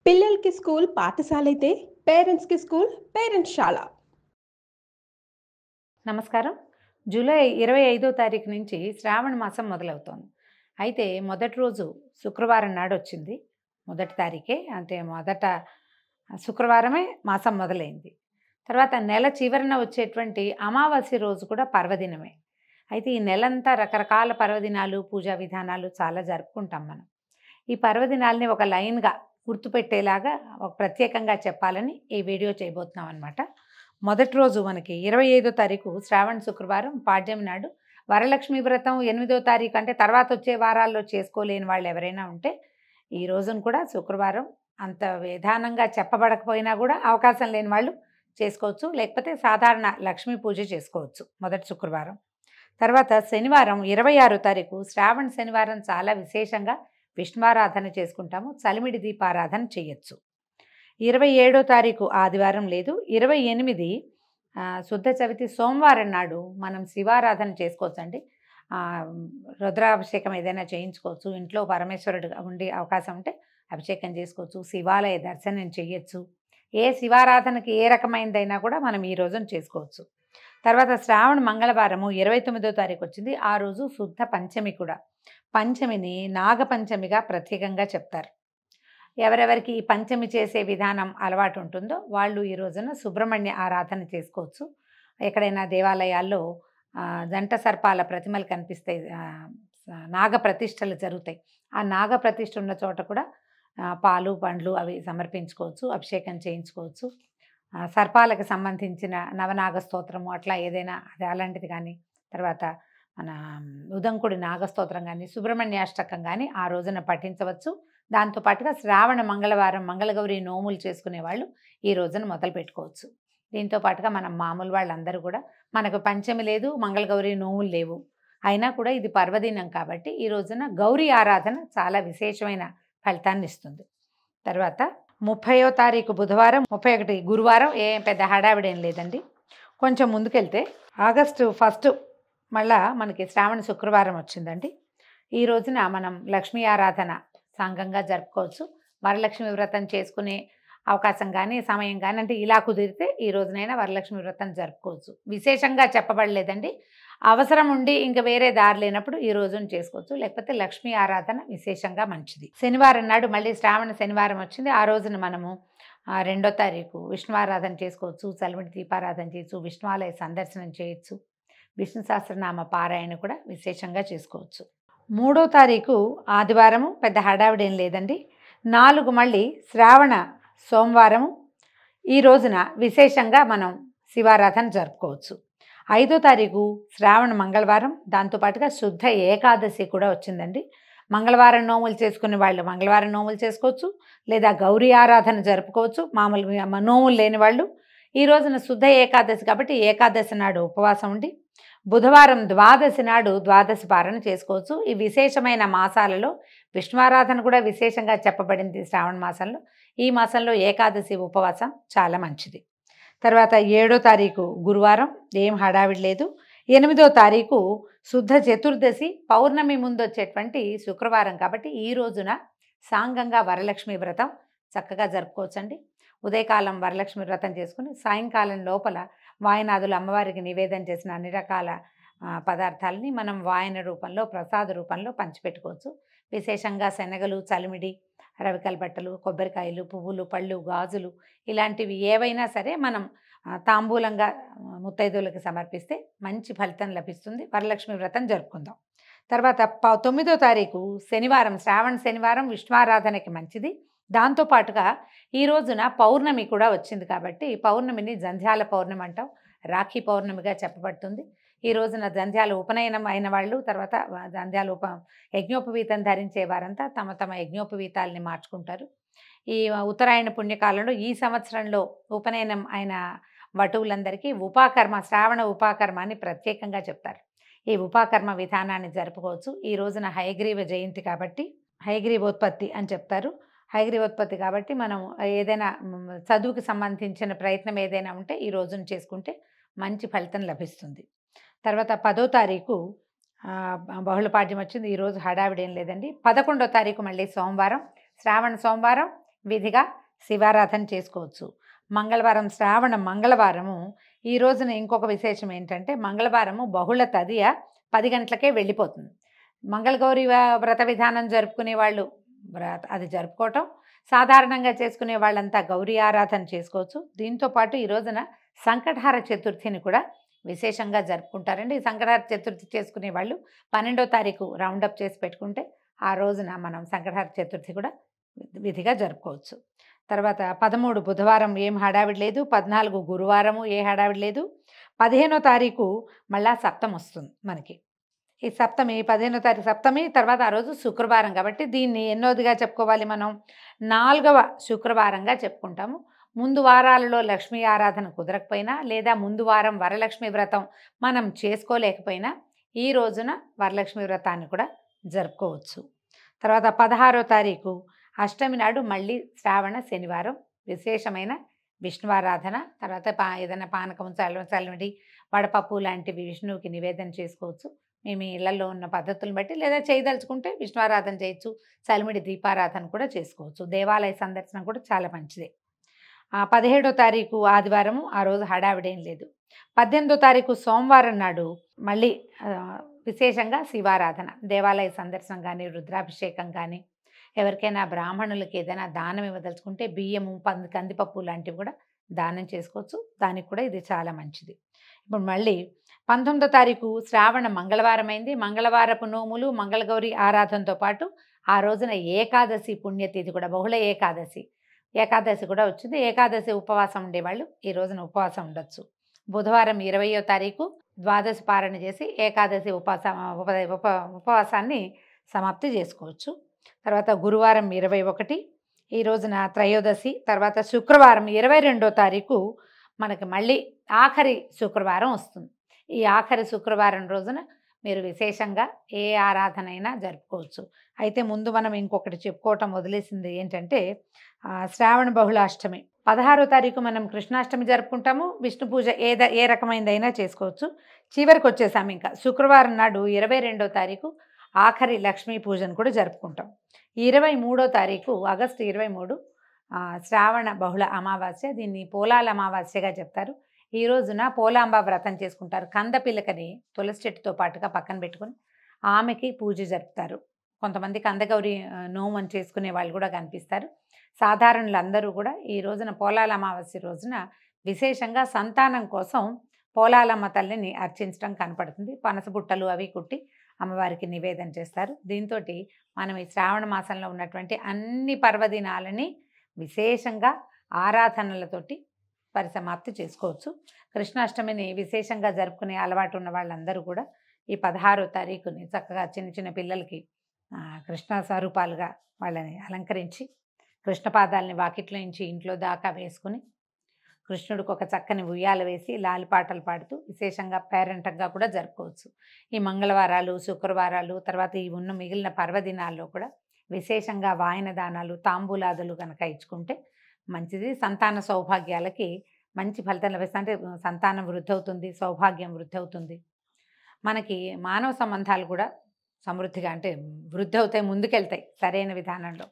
పిల్లలకి స్కూల్ పాఠశాలైతే పేరెంట్స్‌కి స్కూల్ పేరెంట్స్‌శాల. నమస్కారం. జూలై 25వ తారీఖు నుంచి శ్రావణ మాసం మొదలవుతోంది. అయితే మొదటి రోజు శుక్రవారం నాడొచ్చింది. మొదటి తారీఖే అంటే మొదట శుక్రవారమే మాసం మొదలైంది. తర్వాత నెల చివరన వచ్చేటువంటి అమావాస్య రోజు కూడా పర్వదినమే. అయితే ఈ నెలంతా రకరకాల పర్వదినాలు, పూజా విధానాలు చాలా జరుపుకుంటాం మనం. ఈ పర్వదినాల్ని ఒక లైన్‌గా గుర్తుపెట్టేలాగా ఒక ప్రత్యేకంగా చెప్పాలని ఈ వీడియో చేయబోతున్నాం అనమాట. మొదటి రోజు మనకి 25వ తారీఖు శ్రావణ శుక్రవారం పాడ్యమి నాడు వరలక్ష్మి వ్రతం 8వ తారీఖు అంటే తర్వాత వచ్చే వారాల్లో చేసుకోలేని వాళ్ళు ఎవరైనా ఉంటే ఈ రోజును కూడా శుక్రవారం అంత విధానంగా చెప్పబడకపోయినా కూడా అవకాశం లేని వాళ్ళు చేసుకోవచ్చు. లేకపోతే సాధారణ లక్ష్మీ పూజ చేసుకోవచ్చు మొదటి శుక్రవారం. తర్వాత శనివారం 26వ తారీఖు శ్రావణ శనివారం చాలా విశేషంగా విష్ణువారాధన చేసుకుంటాము. చలిమిడి దీపారాధన చేయొచ్చు. 27వ తారీఖు ఆదివారం లేదు. 28 శుద్ధ చవితి సోమవారం నాడు మనం శివారాధన చేసుకోవచ్చండి. రుద్రాభిషేకం ఏదైనా చేయించుకోవచ్చు. ఇంట్లో పరమేశ్వరుడు ఉండే అవకాశం ఉంటే అభిషేకం చేసుకోవచ్చు. శివాలయ దర్శనం చేయొచ్చు. ఏ శివారాధనకి ఏ రకమైనదైనా కూడా మనం ఈ రోజున చేసుకోవచ్చు. తర్వాత శ్రావణ మంగళవారము 29వ తారీఖు వచ్చింది. ఆ రోజు శుద్ధ పంచమి కూడా. పంచమిని నాగపంచమిగా ప్రత్యేకంగా చెప్తారు. ఎవరెవరికి ఈ పంచమి చేసే విధానం అలవాటు ఉంటుందో వాళ్ళు ఈ రోజున సుబ్రహ్మణ్య ఆరాధన చేసుకోవచ్చు. ఎక్కడైనా దేవాలయాల్లో జంట సర్పాల ప్రతిమలు కనిపిస్తాయి, నాగ ప్రతిష్టలు జరుగుతాయి. ఆ నాగ ప్రతిష్ఠ ఉన్న చోట కూడా పాలు పండ్లు అవి సమర్పించుకోవచ్చు, అభిషేకం చేయించుకోవచ్చు. సర్పాలకు సంబంధించిన నవనాగ స్తోత్రము అట్లా ఏదైనా అది అలాంటిది కానీ, తర్వాత మన ఉదంకుడి నాగస్తోత్రం కానీ, సుబ్రహ్మణ్యాష్టకం కానీ ఆ రోజున పఠించవచ్చు. దాంతోపాటుగా శ్రావణ మంగళవారం మంగళగౌరి నోములు చేసుకునే వాళ్ళు ఈ రోజున మొదలు పెట్టుకోవచ్చు. దీంతో పాటుగా మనం మామూలు వాళ్ళందరూ కూడా మనకు పంచమి లేదు, మంగళగౌరి నోములు లేవు, అయినా కూడా ఇది పర్వదినం కాబట్టి ఈ రోజున గౌరీ ఆరాధన చాలా విశేషమైన ఫలితాన్ని ఇస్తుంది. తర్వాత 30వ తారీఖు బుధవారం, 31 గురువారం ఏం పెద్ద హడావిడేం లేదండి. కొంచెం ముందుకెళ్తే ఆగస్టు 1 మళ్ళా మనకి శ్రావణ శుక్రవారం వచ్చిందండి. ఈ రోజున మనం లక్ష్మీ ఆరాధన సాంగంగా జరుపుకోవచ్చు. వరలక్ష్మి వ్రతం చేసుకునే అవకాశం కానీ సమయం కానీ అంటే ఇలా కుదిరితే ఈ రోజునైనా వరలక్ష్మి వ్రతం జరుపుకోవచ్చు. విశేషంగా చెప్పబడలేదండి. అవసరం ఉండి ఇంకా వేరే దారి లేనప్పుడు ఈ రోజున చేసుకోవచ్చు. లేకపోతే లక్ష్మీ ఆరాధన విశేషంగా మంచిది. శనివారం నాడు మళ్ళీ శ్రావణ శనివారం వచ్చింది. ఆ రోజున మనము 2వ తారీఖు విష్ణువారాధన చేసుకోవచ్చు, చలిమిడి దీపారాధన చేయొచ్చు, విష్ణువాలయ సందర్శనం చేయొచ్చు, విష్ణు సహస్రనామ పారాయణ కూడా విశేషంగా చేసుకోవచ్చు. 3వ తారీఖు ఆదివారము పెద్ద హడావిడేం లేదండి. 4 మళ్ళీ శ్రావణ సోమవారము. ఈ రోజున విశేషంగా మనం శివారాధన జరుపుకోవచ్చు. 5వ తారీఖు శ్రావణ మంగళవారం, దాంతోపాటుగా శుద్ధ ఏకాదశి కూడా వచ్చిందండి. మంగళవారం నోములు చేసుకునే వాళ్ళు మంగళవారం నోములు చేసుకోవచ్చు, లేదా గౌరీ ఆరాధన జరుపుకోవచ్చు. మామూలుగా నోములు లేని వాళ్ళు ఈ రోజున శుద్ధ ఏకాదశి కాబట్టి ఏకాదశి నాడు ఉపవాసం ఉండి బుధవారం ద్వాదశి నాడు ద్వాదశి పారణ చేసుకోవచ్చు. ఈ విశేషమైన మాసాలలో విష్ణువారాధన కూడా విశేషంగా చెప్పబడింది శ్రావణ మాసంలో. ఈ మాసంలో ఏకాదశి ఉపవాసం చాలా మంచిది. తర్వాత 7వ తారీఖు గురువారం, ఏం హడావిడి లేదు. 8వ తారీఖు శుద్ధ చతుర్దశి పౌర్ణమి ముందు వచ్చేటువంటి శుక్రవారం కాబట్టి ఈ రోజున సాంగంగా వరలక్ష్మి వ్రతం చక్కగా జరుపుకోవచ్చండి. ఉదయకాలం వరలక్ష్మి వ్రతం చేసుకుని సాయంకాలం లోపల వాయనాదులు అమ్మవారికి నివేదన చేసిన అన్ని రకాల పదార్థాలని మనం వాయన రూపంలో ప్రసాద రూపంలో పంచిపెట్టుకోవచ్చు. విశేషంగా శనగలు, చలిమిడి, రవికల బట్టలు, కొబ్బరికాయలు, పువ్వులు, పళ్ళు, గాజులు ఇలాంటివి ఏవైనా సరే మనం తాంబూలంగా ముత్తైదువులకు సమర్పిస్తే మంచి ఫలితం లభిస్తుంది. వరలక్ష్మి వ్రతం జరుపుకుందాం. తర్వాత 9వ తారీఖు శనివారం, శ్రావణ శనివారం విష్ణువారాధనకి మంచిది. దాంతోపాటుగా ఈ రోజున పౌర్ణమి కూడా వచ్చింది కాబట్టి పౌర్ణమిని జంధ్యాల పౌర్ణమి అంటాం, రాఖీ పౌర్ణమిగా చెప్పబడుతుంది. ఈ రోజున జంధ్యాల ఉపనయనం అయిన వాళ్ళు, తర్వాత జంధ్యాల యజ్ఞోపవీతం ధరించే వారంతా తమ తమ యజ్ఞోపవీతాలని మార్చుకుంటారు. ఈ ఉత్తరాయణ పుణ్యకాలంలో ఈ సంవత్సరంలో ఉపనయనం అయిన వటువులందరికీ ఉపాకర్మ, శ్రావణ ఉపాకర్మ అని ప్రత్యేకంగా చెప్తారు. ఈ ఉపాకర్మ విధానాన్ని జరుపుకోవచ్చు. ఈ రోజున హయగ్రీవ జయంతి కాబట్టి హయగ్రీవోత్పత్తి అని చెప్తారు. హయగ్రీవోత్పత్తి కాబట్టి మనం ఏదైనా చదువుకి సంబంధించిన ప్రయత్నం ఏదైనా ఉంటే ఈ రోజున చేసుకుంటే మంచి ఫలితం లభిస్తుంది. తర్వాత 10వ తారీఖు బహుళపాడ్యం వచ్చింది. ఈరోజు హడావిడేం లేదండి. 11వ తారీఖు మళ్ళీ సోమవారం, శ్రావణ సోమవారం విధిగా శివారాధన చేసుకోవచ్చు. మంగళవారం శ్రావణ మంగళవారము ఈ రోజున ఇంకొక విశేషం ఏంటంటే మంగళవారము బహుళ తదియ 10 గంటలకే వెళ్ళిపోతుంది. మంగళగౌరి వ్రత విధానం జరుపుకునే వాళ్ళు అది జరుపుకోవటం, సాధారణంగా చేసుకునే వాళ్ళంతా గౌరీ ఆరాధన చేసుకోవచ్చు. దీంతోపాటు ఈ రోజున సంకటహార చతుర్థిని కూడా విశేషంగా జరుపుకుంటారండి. ఈ సంకటహార చతుర్థి చేసుకునే వాళ్ళు 12వ తారీఖు రౌండప్ చేసి పెట్టుకుంటే ఆ రోజున మనం సంకటహార చతుర్థి కూడా విధిగా జరుపుకోవచ్చు. తర్వాత 13 బుధవారం ఏం హడావిడి లేదు, 14 గురువారము ఏ హడావిడి లేదు, 15వ తారీఖు మళ్ళా సప్తమి వస్తుంది మనకి. ఈ సప్తమి 15వ తారీఖు సప్తమి, తర్వాత ఆ రోజు శుక్రవారం కాబట్టి దీన్ని ఎన్నోదిగా చెప్పుకోవాలి మనం, 4వ శుక్రవారంగా చెప్పుకుంటాము. ముందు వారాలలో లక్ష్మీ ఆరాధన కుదరకపోయినా లేదా ముందు వారం వరలక్ష్మి వ్రతం మనం చేసుకోలేకపోయినా ఈ రోజున వరలక్ష్మి వ్రతాన్ని కూడా జరుపుకోవచ్చు. తర్వాత 16వ తారీఖు అష్టమి నాడు మళ్ళీ శ్రావణ శనివారం విశేషమైన విష్ణువారాధన. తర్వాత ఏదైనా పానకం చల్లమిడి వడపప్పు లాంటివి విష్ణువుకి నివేదన చేసుకోవచ్చు. మేము ఇళ్లలో ఉన్న పద్ధతులను బట్టి, లేదా చేయదలుచుకుంటే విష్ణువారాధన చేయొచ్చు, చలిమిడి దీపారాధన కూడా చేసుకోవచ్చు. దేవాలయ సందర్శన కూడా చాలా మంచిదే. 17వ తారీఖు ఆదివారము ఆ రోజు హడావిడేం లేదు. 18వ తారీఖు సోమవారం నాడు మళ్ళీ విశేషంగా శివారాధన, దేవాలయ సందర్శనం కానీ, రుద్రాభిషేకం కానీ, ఎవరికైనా బ్రాహ్మణులకి ఏదైనా దానం ఇవ్వదలుచుకుంటే బియ్యము, కందిపప్పు లాంటివి కూడా దానం చేసుకోవచ్చు. దానికి కూడా ఇది చాలా మంచిది. ఇప్పుడు మళ్ళీ 19వ తారీఖు శ్రావణ మంగళవారం అయింది. మంగళవారపు నోములు, మంగళగౌరి ఆరాధనతో పాటు ఆ రోజున ఏకాదశి పుణ్యతిథి కూడా, బహుళ ఏకాదశి కూడా వచ్చింది. ఏకాదశి ఉపవాసం ఉండేవాళ్ళు ఈ రోజున ఉపవాసం ఉండొచ్చు. బుధవారం 20వ తారీఖు ద్వాదశి పారణ చేసి ఏకాదశి ఉపవాసాన్ని సమాప్తి చేసుకోవచ్చు. తర్వాత గురువారం 21, ఈ రోజున త్రయోదశి. తర్వాత శుక్రవారం 22వ తారీఖు మనకి మళ్ళీ ఆఖరి శుక్రవారం వస్తుంది. ఈ ఆఖరి శుక్రవారం రోజున మీరు విశేషంగా ఏ ఆరాధన అయినా జరుపుకోవచ్చు. అయితే ముందు మనం ఇంకొకటి చెప్పుకోవటం వదిలేసింది ఏంటంటే శ్రావణ బహుళాష్టమి 16వ తారీఖు మనం కృష్ణాష్టమి జరుపుకుంటాము. విష్ణు పూజ ఏ రకమైనదైనా చేసుకోవచ్చు. చివరికి వచ్చేసాము ఇంకా శుక్రవారం నాడు 22వ తారీఖు ఆఖరి లక్ష్మీ పూజను కూడా జరుపుకుంటాం. 23వ తారీఖు ఆగస్టు 23 శ్రావణ బహుళ అమావాస్య. దీన్ని పోలాల అమావాస్యగా చెప్తారు. ఈ రోజున పోలాంబ వ్రతం చేసుకుంటారు. కందపిల్లకని తులసి చెట్టుతో పాటుగా పక్కన పెట్టుకుని ఆమెకి పూజ జరుపుతారు. కొంతమంది కందగౌరి నోమని చేసుకునే వాళ్ళు కూడా కనిపిస్తారు. సాధారణులందరూ కూడా ఈ రోజున పోలాల అమావాస్య రోజున విశేషంగా సంతానం కోసం పోలాలమ్మ తల్లిని అర్చించడం కనపడుతుంది. పనసబుట్టలు అవి కుట్టి అమ్మవారికి నివేదన చేస్తారు. దీంతో మనం ఈ శ్రావణ మాసంలో ఉన్నటువంటి అన్ని పర్వదినాలని విశేషంగా ఆరాధనలతోటి పరిసమాప్తి చేసుకోవచ్చు. కృష్ణాష్టమిని విశేషంగా జరుపుకునే అలవాటు ఉన్న వాళ్ళందరూ కూడా ఈ 16వ తారీఖుని చక్కగా చిన్న చిన్న పిల్లలకి కృష్ణ స్వరూపాలుగా వాళ్ళని అలంకరించి కృష్ణపాదాలని వాకిట్లో నుంచి ఇంట్లో దాకా వేసుకుని కృష్ణుడికి ఒక చక్కని ఉయ్యాల వేసి లాలిపాటలు పాడుతూ విశేషంగా పేరెంటంగా కూడా జరుపుకోవచ్చు. ఈ మంగళవారాలు, శుక్రవారాలు, తర్వాత ఈ ఉన్న మిగిలిన పర్వదినాల్లో కూడా విశేషంగా వాయన దానాలు, తాంబూలాదులు కనుక ఇచ్చుకుంటే మంచిది. సంతాన సౌభాగ్యాలకి మంచి ఫలితం లభిస్తుంది. అంటే సంతానం వృద్ధి అవుతుంది, సౌభాగ్యం వృద్ధి అవుతుంది. మనకి మానవ సంబంధాలు కూడా సమృద్ధిగా అంటే వృద్ధి అవుతాయి, ముందుకెళ్తాయి సరైన విధానంలో.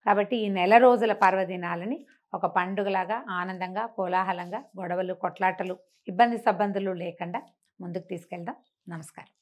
కాబట్టి ఈ నెల రోజుల పర్వదినాలని ఒక పండుగలాగా ఆనందంగా, కోలాహలంగా, గొడవలు, కొట్లాటలు, ఇబ్బందులు లేకుండా ముందుకు తీసుకెళ్దాం. నమస్కారం.